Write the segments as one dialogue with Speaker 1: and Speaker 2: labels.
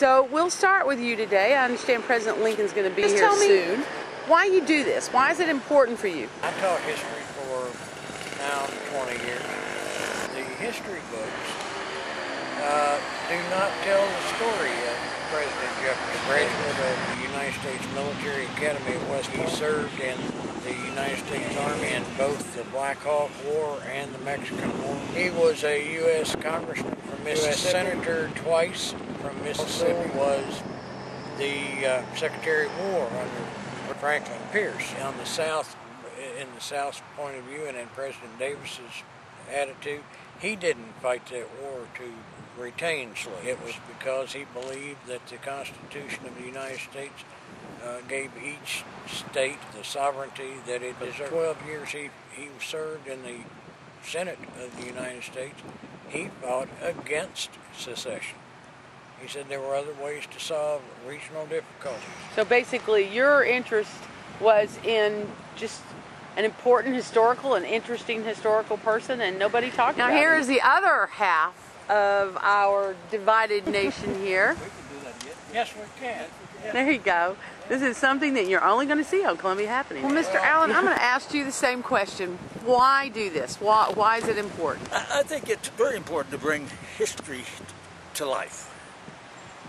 Speaker 1: So we'll start with you today. I understand President Lincoln's going to be here soon. Why you do this? Why is it important for you?
Speaker 2: I taught history for now 20 years. The history books do not tell the story of President Jefferson. Graduate of the United States Military Academy at West. He served in the United States Army in both the Black Hawk War and the Mexican War. He was a U.S. Congressman from Mississippi, Senator twice from Mississippi, was the Secretary of War under Franklin Pierce. On the South, in the South's point of view, and in President Davis's attitude, he didn't fight that war to retain slaves. It was because he believed that the Constitution of the United States gave each state the sovereignty that it deserved. 12 years he served in the Senate of the United States. He fought against secession. He said there were other ways to solve regional difficulties.
Speaker 1: So basically your interest was in just an important historical and interesting historical person, and nobody talked about it. Now here is the other half of our divided nation here.
Speaker 2: We can do that again. Yes, we can.
Speaker 1: There you go. This is something that you're only going to see on Columbia Happenings. Well, Mr. Allen, I'm going to ask you the same question. Why do this? Why is it important?
Speaker 3: I think it's very important to bring history to life.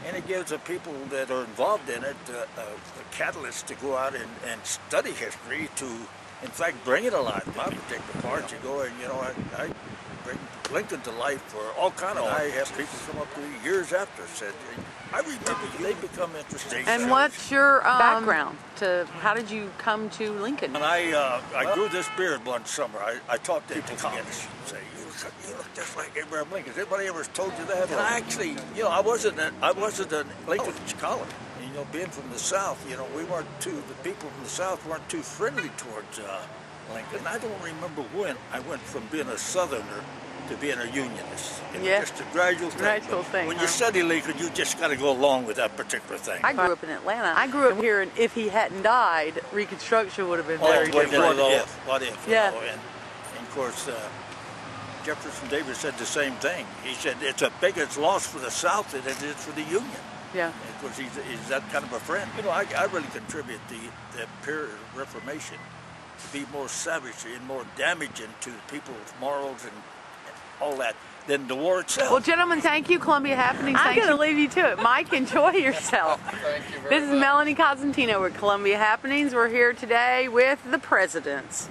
Speaker 3: And it gives the people that are involved in it a catalyst to go out and study history, to, in fact, bring it alive. My particular part, you go and, I bring Lincoln to life for all kind of. I have people come up to me years after said, I remember you. They become interesting.
Speaker 1: And what's your background? How did you come to Lincoln?
Speaker 3: And I grew this beard one summer. I taught people to say, you look just like Abraham Lincoln. Has anybody ever told you that? And I actually, I wasn't a Lincoln scholar. And, being from the South, the people from the South weren't too friendly towards Lincoln. I don't remember when I went from being a Southerner to being a Unionist. Just a gradual thing. When you study Lincoln, you just got to go along with that particular thing.
Speaker 1: I grew up in Atlanta. I grew up here, and if he hadn't died, Reconstruction would have been very different.
Speaker 3: What if? And of course, Jefferson Davis said the same thing. He said it's a biggest loss for the South than it is for the Union.
Speaker 1: Yeah.
Speaker 3: Because he's that kind of a friend. I really contribute the period of Reformation to be more savage and more damaging to people's morals and all that than the war itself.
Speaker 1: Well, gentlemen, thank you. Columbia Happenings. I'm going to leave you to it. Mike, enjoy yourself.
Speaker 2: Thank you very much.
Speaker 1: This is Melanie Cosentino with Columbia Happenings. We're here today with the presidents.